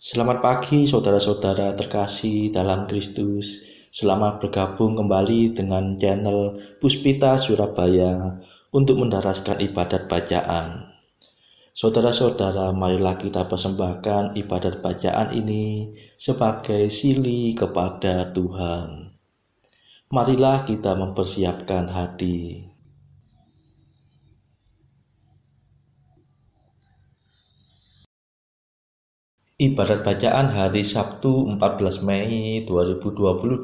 Selamat pagi saudara-saudara terkasih dalam Kristus. Selamat bergabung kembali dengan channel Puspita Surabaya untuk mendaraskan ibadat bacaan. Saudara-saudara, marilah kita persembahkan ibadat bacaan ini sebagai sili kepada Tuhan. Marilah kita mempersiapkan hati. Ibadat bacaan hari Sabtu 14 Mei 2022,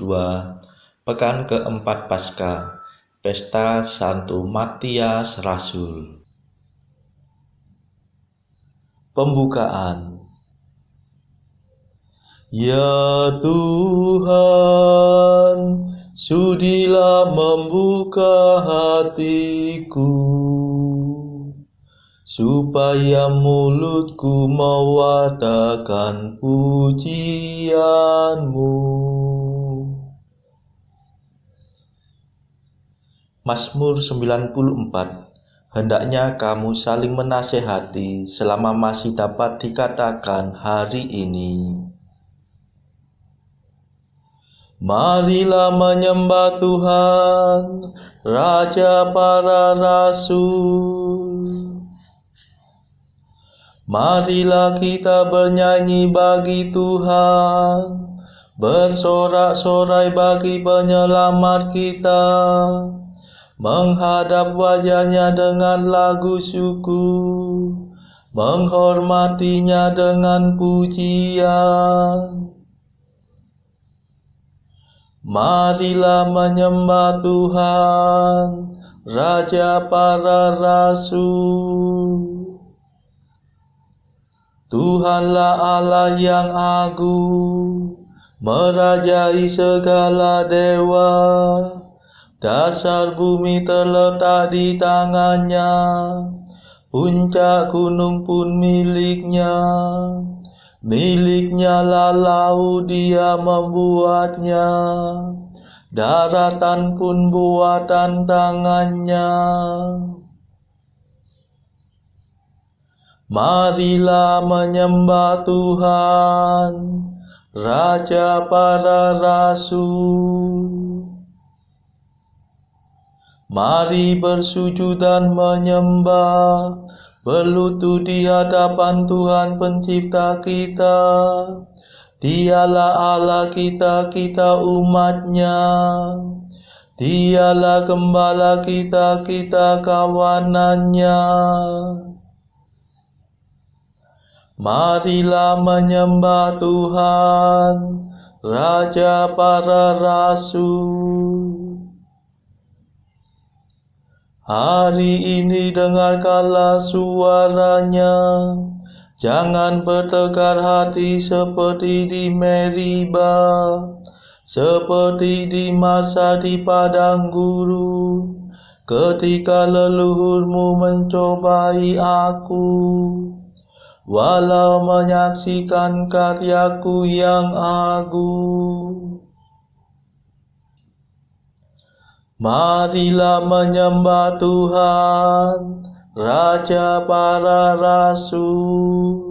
pekan keempat Paskah, Pesta Santo Matias Rasul. Pembukaan. Ya Tuhan, sudilah membuka hatiku, supaya mulutku mewartakan pujian-Mu. Mazmur 94. Hendaknya kamu saling menasehati selama masih dapat dikatakan hari ini. Marilah menyembah Tuhan, Raja para Rasul. Marilah kita bernyanyi bagi Tuhan, bersorak-sorai bagi penyelamat kita, menghadap wajahnya dengan lagu syukur, menghormatinya dengan pujian. Marilah menyembah Tuhan, Raja para Rasul. Tuhanlah Allah yang agung, merajai segala dewa. Dasar bumi terletak di tangannya, puncak gunung pun miliknya. Miliknya lah laut, dia membuatnya, daratan pun buatan tangannya. Marilah menyembah Tuhan, Raja para Rasul. Mari bersujud dan menyembah, berlutut di hadapan Tuhan pencipta kita. Dialah Allah kita, kita umatnya. Dialah gembala kita, kita kawanannya. Marilah menyembah Tuhan, Raja para Rasul. Hari ini dengarkanlah suaranya, jangan bertegar hati seperti di Meriba, seperti di masa di padang gurun, ketika leluhurmu mencobai aku, walau menyaksikan karyaku yang agung. Marilah menyembah Tuhan, Raja para Rasul.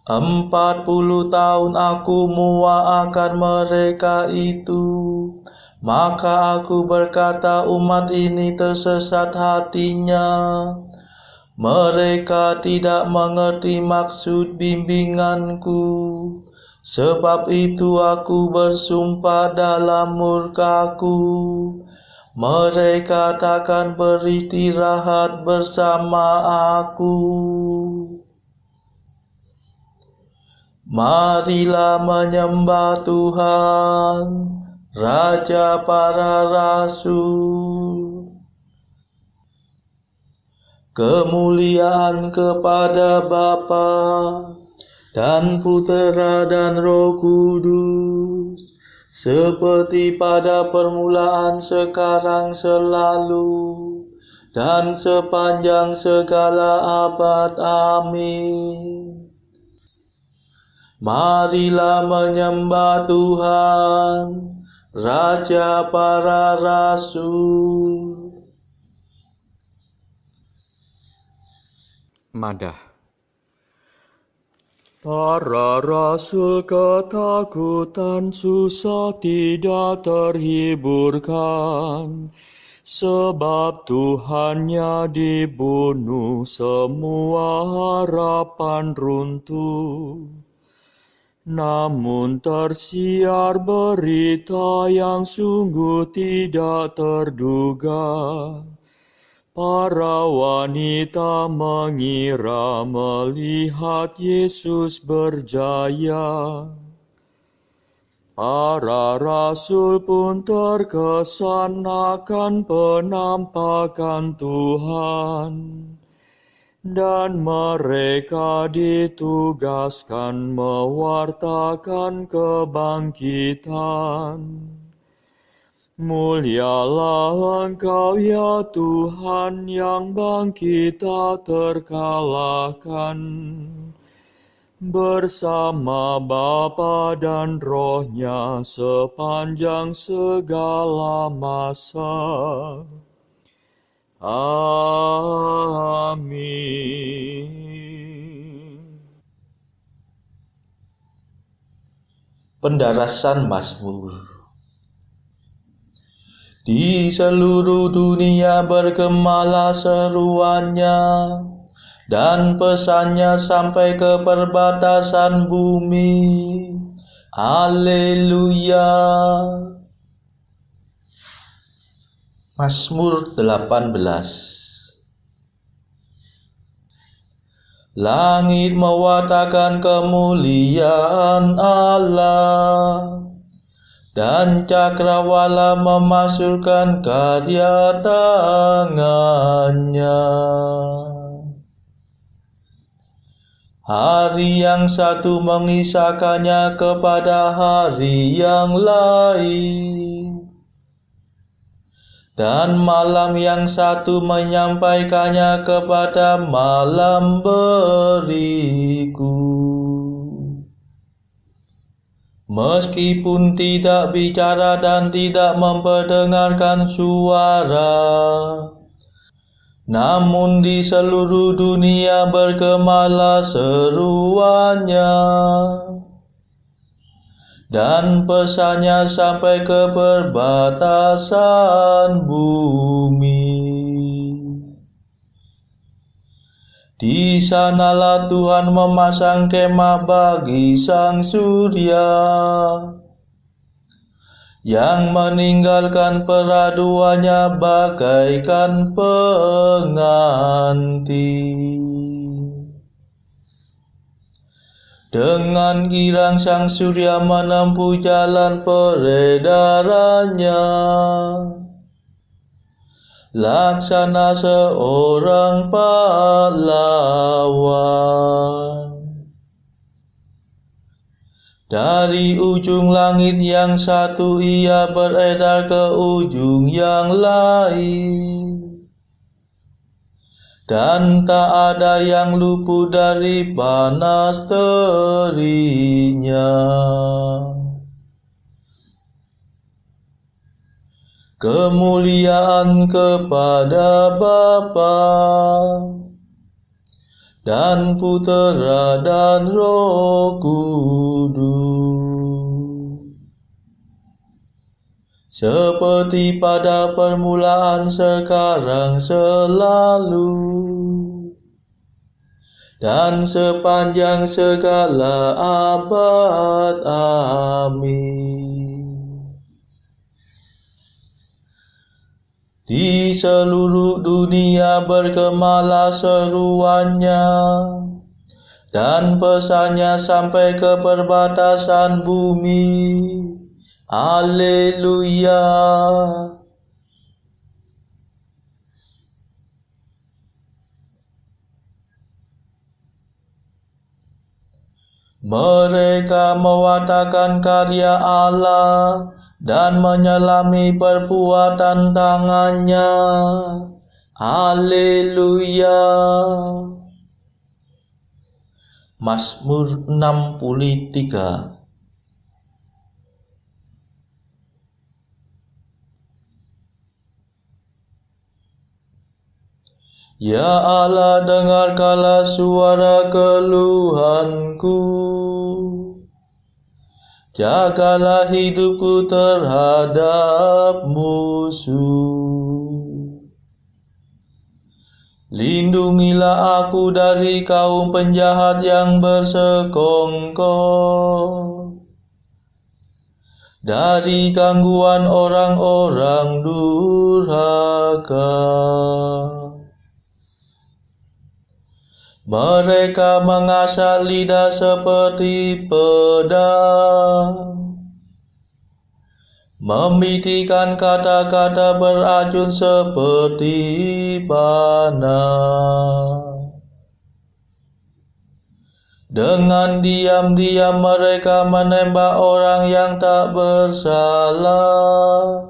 40 tahun aku muak akan mereka itu, maka aku berkata umat ini tersesat hatinya. Mereka tidak mengerti maksud bimbinganku. Sebab itu aku bersumpah dalam murkaku, mereka takkan beristirahat bersama aku. Marilah menyembah Tuhan, Raja para Rasul. Kemuliaan kepada Bapa dan Putera dan Roh Kudus, seperti pada permulaan, sekarang, selalu, dan sepanjang segala abad. Amin. Marilah menyembah Tuhan, Raja para Rasul. Madah. Para rasul ketakutan susah tidak terhiburkan, sebab Tuhannya dibunuh, semua harapan runtuh. Namun tersiar berita yang sungguh tidak terduga. Para wanita mengira melihat Yesus berjaya. Para rasul pun terkesan akan penampakan Tuhan, dan mereka ditugaskan mewartakan kebangkitan. Mulialah Engkau ya Tuhan, yang bangkit tak terkalahkan, bersama Bapa dan Roh-Nya sepanjang segala masa. Amin. Pendarasan Mazmur. Di seluruh dunia bergemalah seruannya, dan pesannya sampai ke perbatasan bumi. Haleluya. Mazmur 18. Langit mewartakan kemuliaan Allah, dan cakrawala memasyurkan karya tangannya. Hari yang satu mengisahkannya kepada hari yang lain, dan malam yang satu menyampaikannya kepada malam berikut. Meskipun tidak bicara dan tidak memperdengarkan suara, namun di seluruh dunia bergemalah seruannya, dan pesannya sampai ke perbatasan bumi. Di sanalah Tuhan memasang kemah bagi sang surya, yang meninggalkan peraduannya bagaikan pengantin. Dengan girang sang surya menempuh jalan peredarannya, laksana seorang pahlawan. Dari ujung langit yang satu ia beredar ke ujung yang lain, dan tak ada yang luput dari panas terinya. Kemuliaan kepada Bapa dan Putera dan Roh Kudus, seperti pada permulaan, sekarang, selalu, dan sepanjang segala abad. Amin. Di seluruh dunia bergemalah seruannya, dan pesannya sampai ke perbatasan bumi. Haleluya. Mereka mewartakan karya Allah dan menyelami perbuatan tangannya. Haleluya. Mazmur 63. Ya Allah, dengarkanlah suara keluhanku. Jagalah hidupku terhadap musuh. Lindungilah aku dari kaum penjahat yang bersekongkol, dari gangguan orang-orang durhaka. Mereka mengasah lidah seperti pedang, membitikkan kata-kata beracun seperti panah. Dengan diam-diam mereka menembak orang yang tak bersalah.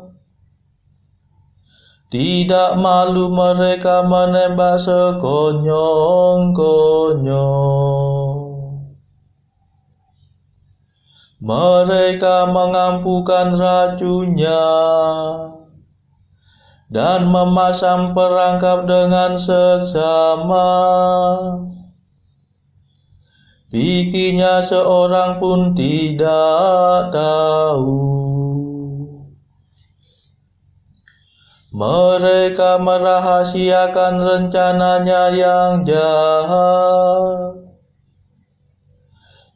Tidak malu mereka menembak sekonyong-konyong. Mereka mengampukan racunnya dan memasang perangkap dengan seksama. Bikinnya seorang pun tidak tahu. Mereka merahasiakan rencananya yang jahat.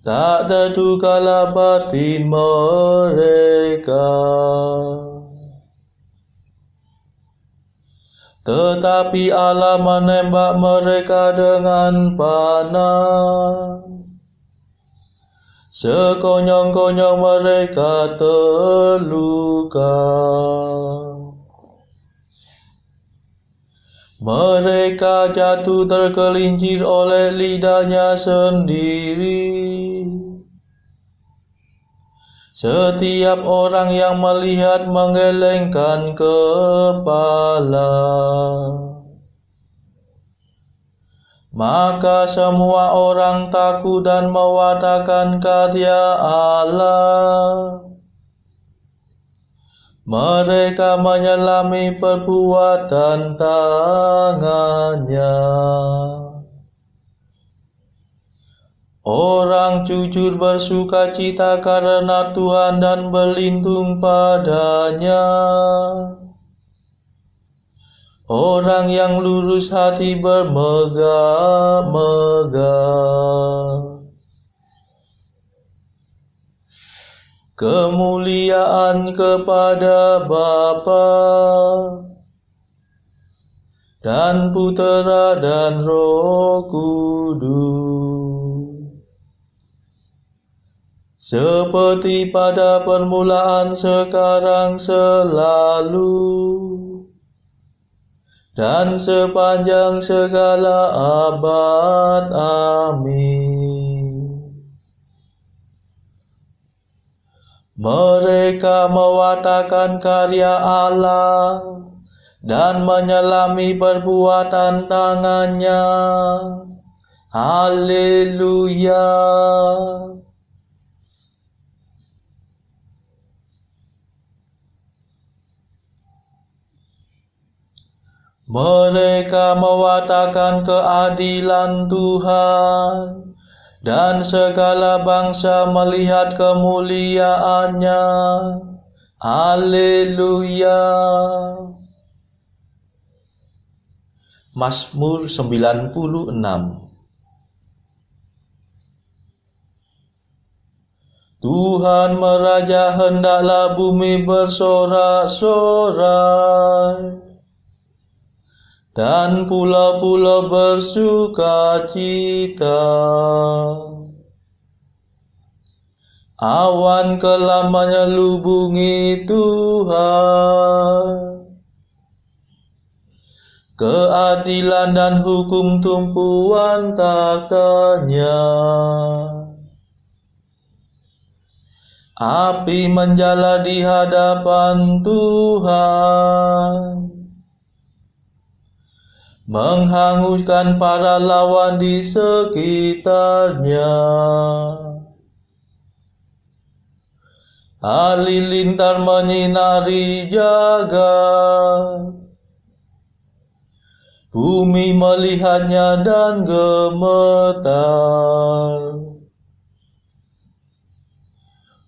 Tak terdugalah batin mereka. Tetapi Allah menembak mereka dengan panah. Sekonyong-konyong mereka terluka. Mereka jatuh tergelincir oleh lidahnya sendiri. Setiap orang yang melihat menggelengkan kepala. Maka semua orang takut dan mewartakan karya Allah. Mereka menyelami perbuatan tangannya. Orang jujur bersuka cita karena Tuhan dan berlindung padanya. Orang yang lurus hati bermegah-megah. Kemuliaan kepada Bapa dan Putera dan Roh Kudus, seperti pada permulaan, sekarang, selalu, dan sepanjang segala abad. Amin. Mereka mewartakan karya Allah dan menyelami perbuatan tangannya. Haleluya. Mereka mewartakan keadilan Tuhan, dan segala bangsa melihat kemuliaannya. Haleluya. Mazmur 96. Tuhan meraja, hendaklah bumi bersorak-sorai, dan pulau-pulau bersuka cita. Awan kelam menyelubungi Tuhan, keadilan dan hukum tumpuan taktanya. Api menjala di hadapan Tuhan, menghanguskan para lawan di sekitarnya. Halilintar menyinari jagat, Bumi melihatnya dan gemetar.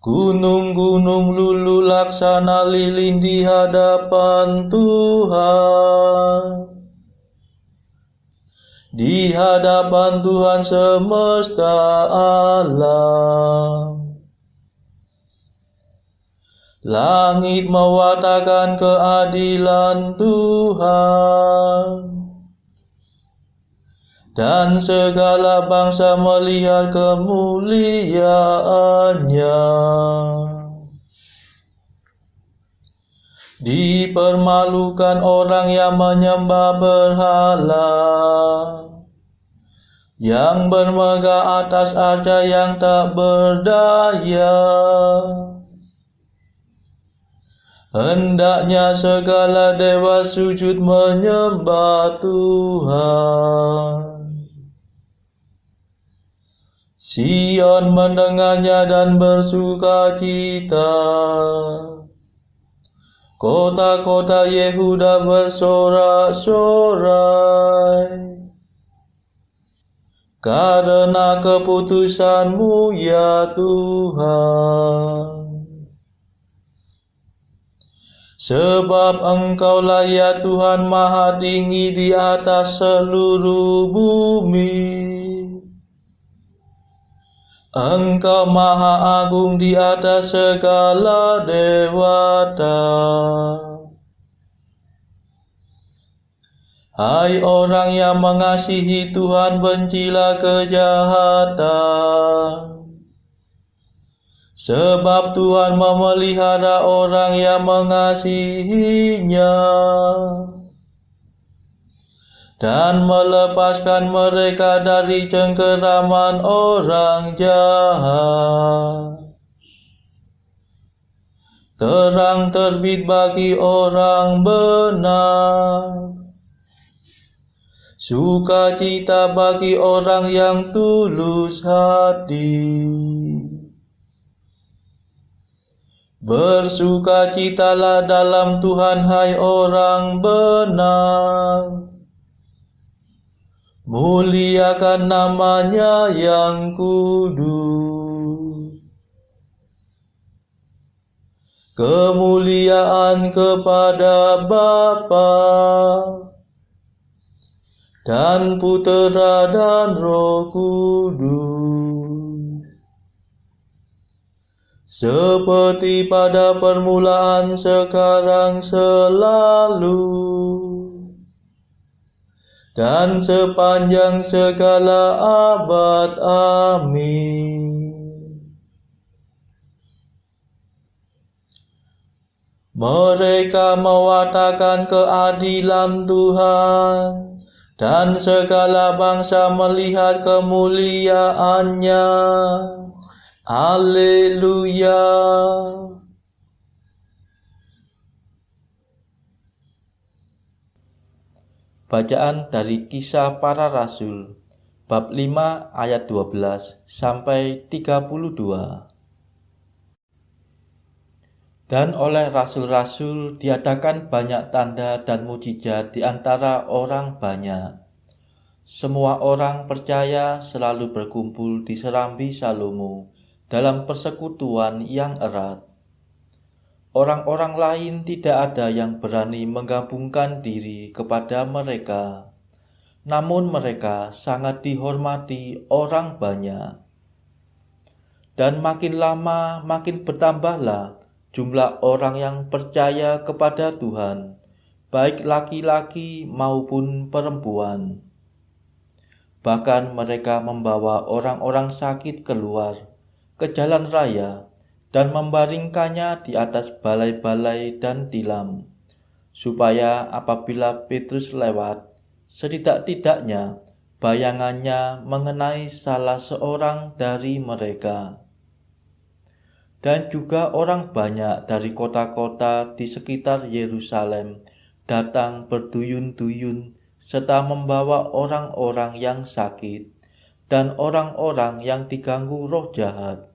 Gunung-gunung luluh laksana lilin di hadapan Tuhan. Di hadapan Tuhan semesta alam. Langit mewartakan keadilan Tuhan, dan segala bangsa melihat kemuliaannya. Dipermalukan orang yang menyembah berhala, yang bermegah atas arca yang tak berdaya. Hendaknya segala dewa sujud menyembah Tuhan. Sion mendengarnya dan bersukacita. Kota-kota Yehuda bersorak-sorai karena keputusan-Mu ya Tuhan. Sebab Engkaulah ya Tuhan maha tinggi di atas seluruh bumi. Engkau maha agung di atas segala dewata. Hai orang yang mengasihi Tuhan, bencilah kejahatan. Sebab Tuhan memelihara orang yang mengasihinya dan melepaskan mereka dari cengkeraman orang jahat. Terang terbit bagi orang benar, sukacita bagi orang yang tulus hati. Bersukacitalah dalam Tuhan, hai orang benar. Muliakan nama-Nya yang kudus. Kemuliaan kepada Bapa dan Putera dan Roh Kudus, seperti pada permulaan, sekarang, selalu, dan sepanjang segala abad. Amin. Mereka mewartakan keadilan Tuhan, dan segala bangsa melihat kemuliaannya. Haleluya. Bacaan dari Kisah Para Rasul, bab 5 ayat 12 sampai 32. Dan oleh rasul-rasul diadakan banyak tanda dan mujizat di antara orang banyak. Semua orang percaya selalu berkumpul di serambi Salomo dalam persekutuan yang erat. Orang-orang lain tidak ada yang berani menggabungkan diri kepada mereka, namun mereka sangat dihormati orang banyak. Dan makin lama makin bertambahlah jumlah orang yang percaya kepada Tuhan, baik laki-laki maupun perempuan. Bahkan mereka membawa orang-orang sakit keluar ke jalan raya dan membaringkannya di atas balai-balai dan tilam, supaya apabila Petrus lewat, setidak-tidaknya bayangannya mengenai salah seorang dari mereka. Dan juga orang banyak dari kota-kota di sekitar Yerusalem datang berduyun-duyun serta membawa orang-orang yang sakit dan orang-orang yang diganggu roh jahat.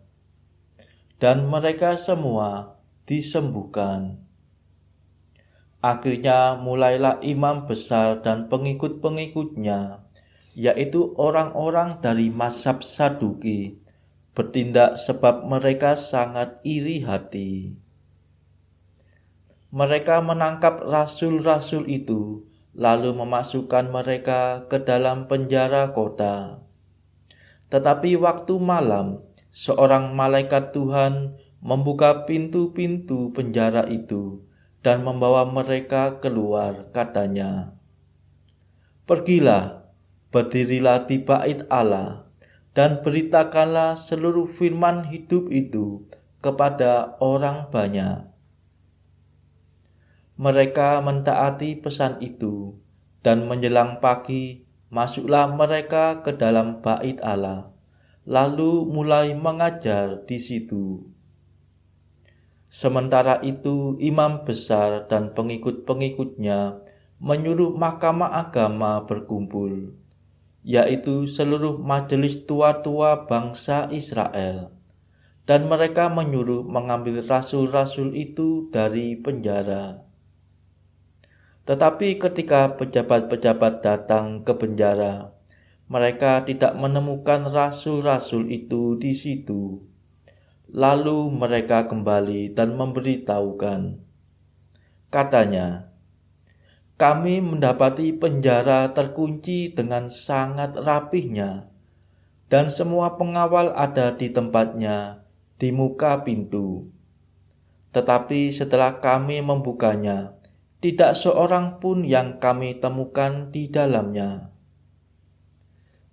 Dan mereka semua disembuhkan. Akhirnya mulailah imam besar dan pengikut-pengikutnya, yaitu orang-orang dari mazhab Saduki, bertindak sebab mereka sangat iri hati. Mereka menangkap rasul-rasul itu, lalu memasukkan mereka ke dalam penjara kota. Tetapi waktu malam, seorang malaikat Tuhan membuka pintu-pintu penjara itu dan membawa mereka keluar, katanya, "Pergilah, berdirilah di bait Allah, dan beritakanlah seluruh firman hidup itu kepada orang banyak." Mereka mentaati pesan itu, dan menjelang pagi masuklah mereka ke dalam bait Allah, lalu mulai mengajar di situ. Sementara itu, imam besar dan pengikut-pengikutnya menyuruh mahkamah agama berkumpul, yaitu seluruh majelis tua-tua bangsa Israel, dan mereka menyuruh mengambil rasul-rasul itu dari penjara. Tetapi ketika pejabat-pejabat datang ke penjara, mereka tidak menemukan rasul-rasul itu di situ. Lalu mereka kembali dan memberitahukan. Katanya, "Kami mendapati penjara terkunci dengan sangat rapihnya, dan semua pengawal ada di tempatnya di muka pintu. Tetapi setelah kami membukanya, tidak seorang pun yang kami temukan di dalamnya."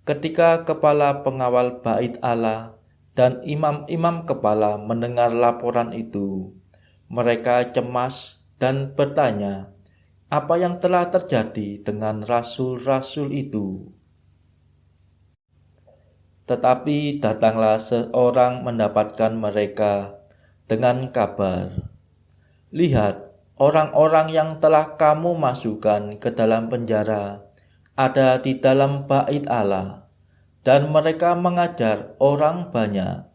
Ketika kepala pengawal bait Allah dan imam-imam kepala mendengar laporan itu, mereka cemas dan bertanya, apa yang telah terjadi dengan rasul-rasul itu. Tetapi datanglah seorang mendapatkan mereka dengan kabar, "Lihat, orang-orang yang telah kamu masukkan ke dalam penjara ada di dalam bait Allah, dan mereka mengajar orang banyak."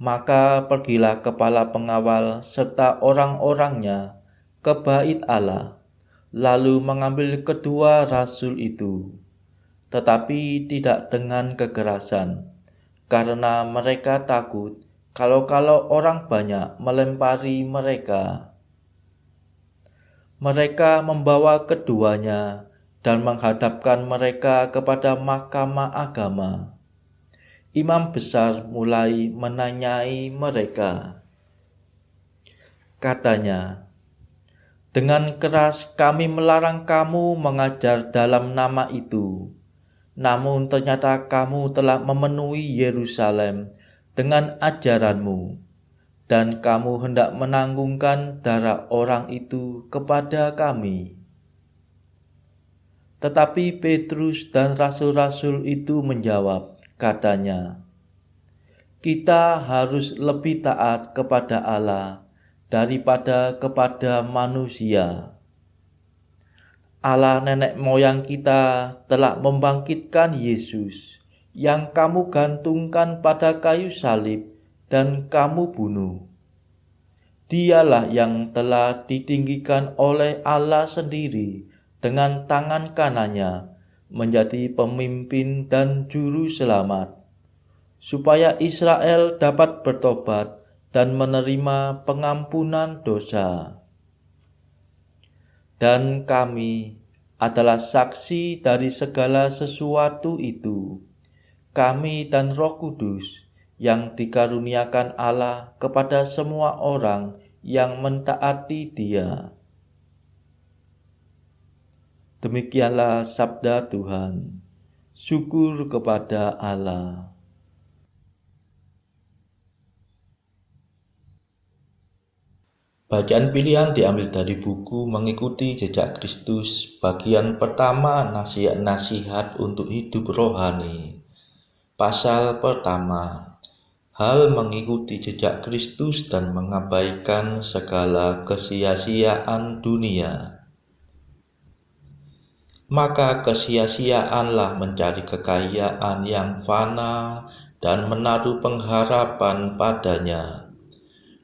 Maka pergilah kepala pengawal serta orang-orangnya ke bait Allah, lalu mengambil kedua rasul itu, tetapi tidak dengan kekerasan, karena mereka takut kalau orang banyak melempari mereka. Mereka membawa keduanya dan menghadapkan mereka kepada mahkamah agama. Imam besar mulai menanyai mereka. Katanya, "Dengan keras kami melarang kamu mengajar dalam nama itu. Namun ternyata kamu telah memenuhi Yerusalem dengan ajaranmu, dan kamu hendak menanggungkan darah orang itu kepada kami." Tetapi Petrus dan rasul-rasul itu menjawab, katanya, "Kita harus lebih taat kepada Allah daripada kepada manusia. Allah nenek moyang kita telah membangkitkan Yesus yang kamu gantungkan pada kayu salib dan kamu bunuh. Dialah yang telah ditinggikan oleh Allah sendiri dengan tangan kanannya menjadi pemimpin dan juru selamat, supaya Israel dapat bertobat dan menerima pengampunan dosa. Dan kami adalah saksi dari segala sesuatu itu, kami dan Roh Kudus yang dikaruniakan Allah kepada semua orang yang mentaati Dia." Demikianlah sabda Tuhan. Syukur kepada Allah. Bacaan pilihan diambil dari buku Mengikuti Jejak Kristus, bagian pertama, nasihat-nasihat untuk hidup rohani. Pasal pertama, hal mengikuti jejak Kristus dan mengabaikan segala kesia-siaan dunia. Maka kesia-siaanlah mencari kekayaan yang fana dan menaruh pengharapan padanya.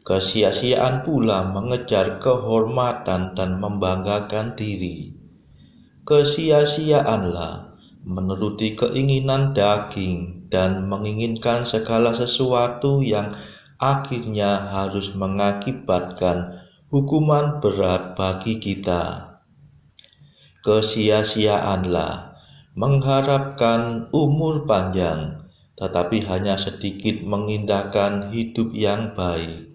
Kesia-siaan pula mengejar kehormatan dan membanggakan diri. Kesia-siaanlah menuruti keinginan daging dan menginginkan segala sesuatu yang akhirnya harus mengakibatkan hukuman berat bagi kita. Kesia-siaanlah mengharapkan umur panjang, tetapi hanya sedikit mengindahkan hidup yang baik.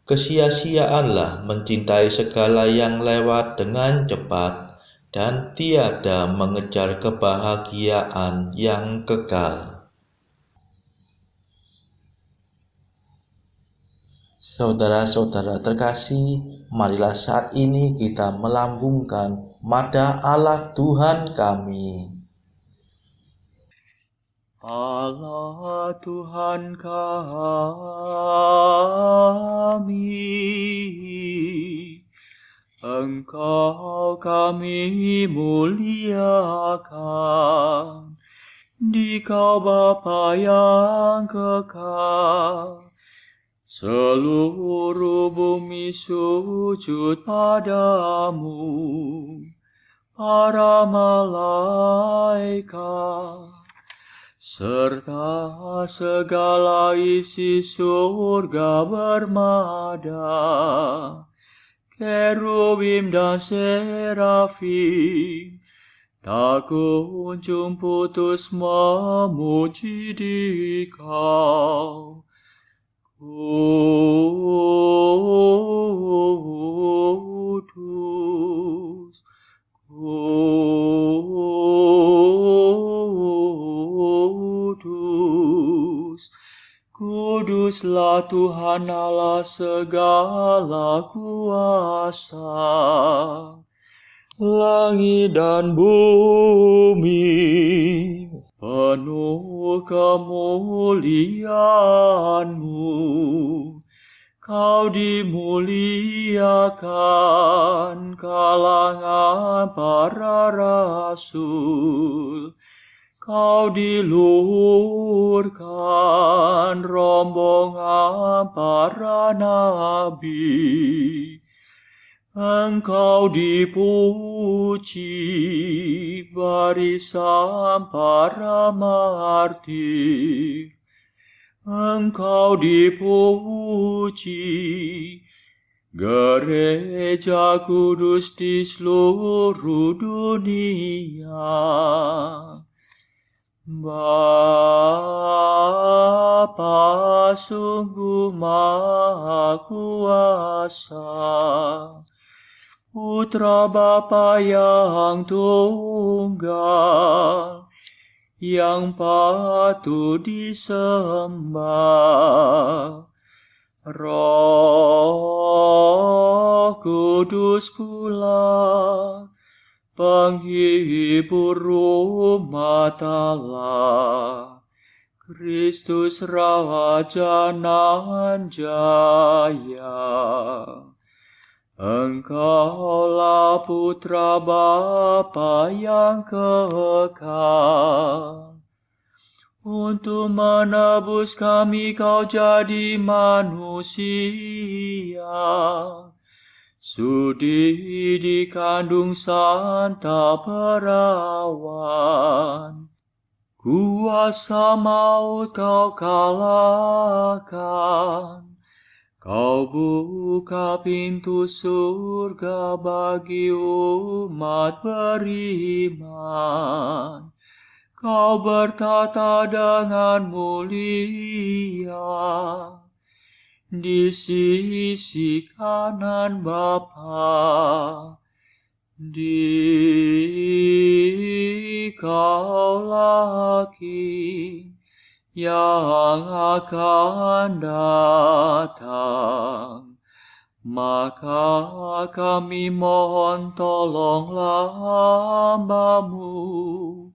Kesia-siaanlah mencintai segala yang lewat dengan cepat dan tiada mengejar kebahagiaan yang kekal. Saudara-saudara terkasih, marilah saat ini kita melambungkan Madah Allah Tuhan kami. Allah Tuhan kami, Engkau kami muliakan, Dikau Bapa yang kekal. Seluruh bumi sujud padamu, para malaikat, serta segala isi surga bermada, kerubim dan serafim, tak kunjung putus memuji Dikau. Kudus, kudus, kuduslah Tuhan Allah segala kuasa. Langit dan bumi penuh kemuliaan-Mu. Kau dimuliakan kalangan para rasul. Kau diluhurkan rombongan para nabi. Engkau dipuji barisan para martir. Engkau dipuji gereja kudus di seluruh dunia. Bapa sungguh Maha Kuasa, Putra Bapa yang tunggal, yang patut disembah. Roh Kudus pula, penghibur umat Allah, Kristus Raja nan jaya. Engkaulah Putra Bapa yang kekal. Untuk menebus kami Kau jadi manusia. Sudi dikandung Santa Perawan. Kuasa maut Kau kalahkan. Kau buka pintu surga bagi umat beriman. Kau bertata dengan mulia di sisi kanan Bapa. Dikaulah King yang akan datang. Maka kami mohon tolonglah hamba-Mu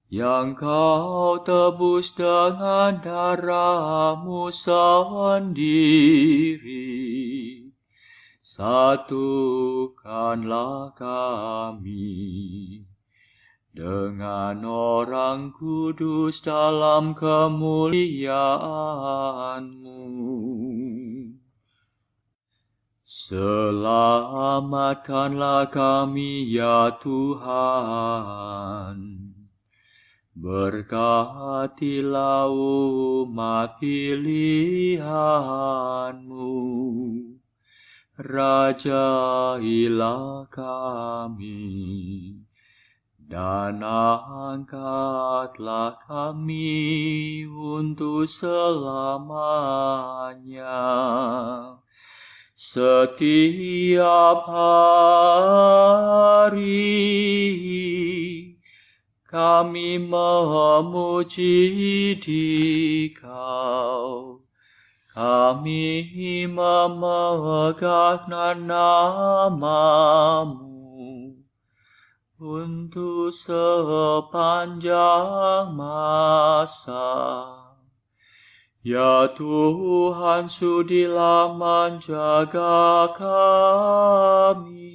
yang Kau tebus dengan darah-Mu sendiri. Satukanlah kami dengan orang kudus dalam kemuliaan-Mu. Selamatkanlah kami ya Tuhan. Berkatilah umat pilihan-Mu. Rajailah kami, dan angkatlah kami untuk selamanya. Setiap hari kami memuji Dikau, kami memegang nama-Mu untuk sepanjang masa. Ya Tuhan, sudilah menjaga kami,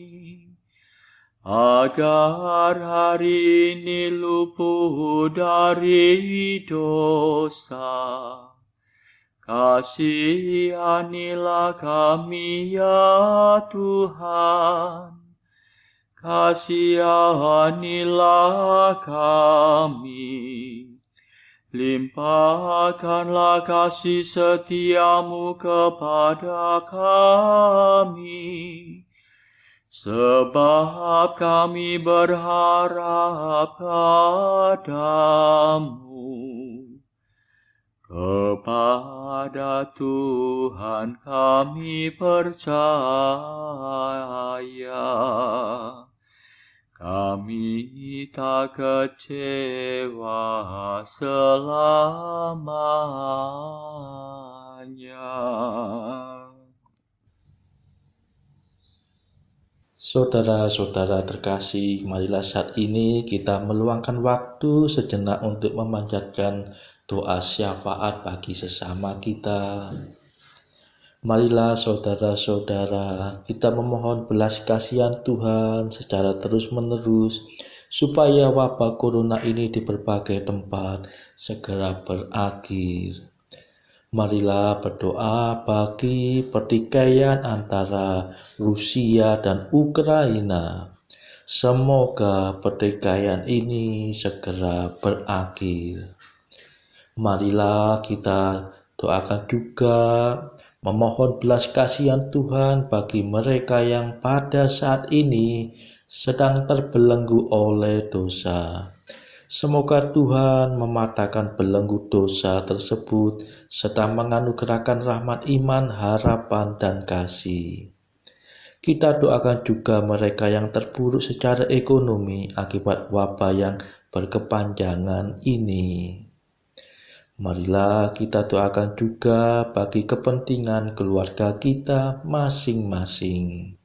agar hari ini luput dari dosa. Kasihanilah kami ya Tuhan, kasihanilah kami. Limpahkanlah kasih setia-Mu kepada kami, sebab kami berharap padamu. Kepada Tuhan kami percaya, kami tak kecewa selamanya. Saudara-saudara terkasih, marilah saat ini kita meluangkan waktu sejenak untuk memanjatkan doa syafaat bagi sesama kita. Marilah saudara-saudara, kita memohon belas kasihan Tuhan secara terus-menerus, supaya wabah corona ini di berbagai tempat segera berakhir. Marilah berdoa bagi pertikaian antara Rusia dan Ukraina. Semoga pertikaian ini segera berakhir. Marilah kita doakan juga memohon belas kasihan Tuhan bagi mereka yang pada saat ini sedang terbelenggu oleh dosa. Semoga Tuhan mematahkan belenggu dosa tersebut serta menganugerahkan rahmat iman, harapan, dan kasih. Kita doakan juga mereka yang terpuruk secara ekonomi akibat wabah yang berkepanjangan ini. Marilah kita doakan juga bagi kepentingan keluarga kita masing-masing.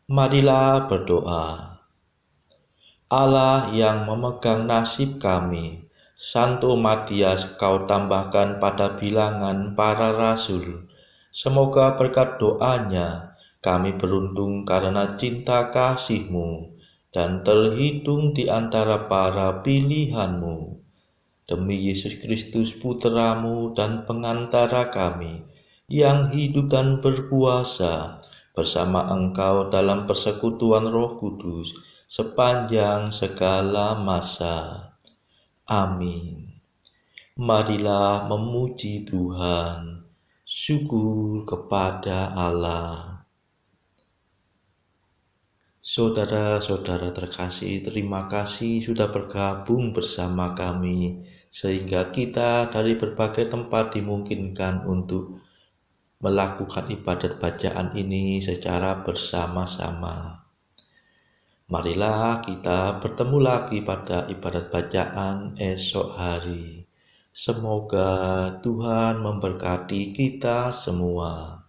Marilah berdoa. Allah yang memegang nasib kami, Santo Matias Kau tambahkan pada bilangan para rasul. Semoga berkat doanya kami beruntung karena cinta kasih-Mu dan terhitung di antara para pilihan-Mu. Demi Yesus Kristus Putra-Mu dan pengantara kami, yang hidup dan berkuasa bersama Engkau dalam persekutuan Roh Kudus sepanjang segala masa. Amin. Marilah memuji Tuhan. Syukur kepada Allah. Saudara-saudara terkasih, terima kasih sudah bergabung bersama kami, sehingga kita dari berbagai tempat dimungkinkan untuk melakukan ibadat bacaan ini secara bersama-sama. Marilah kita bertemu lagi pada ibadat bacaan esok hari. Semoga Tuhan memberkati kita semua.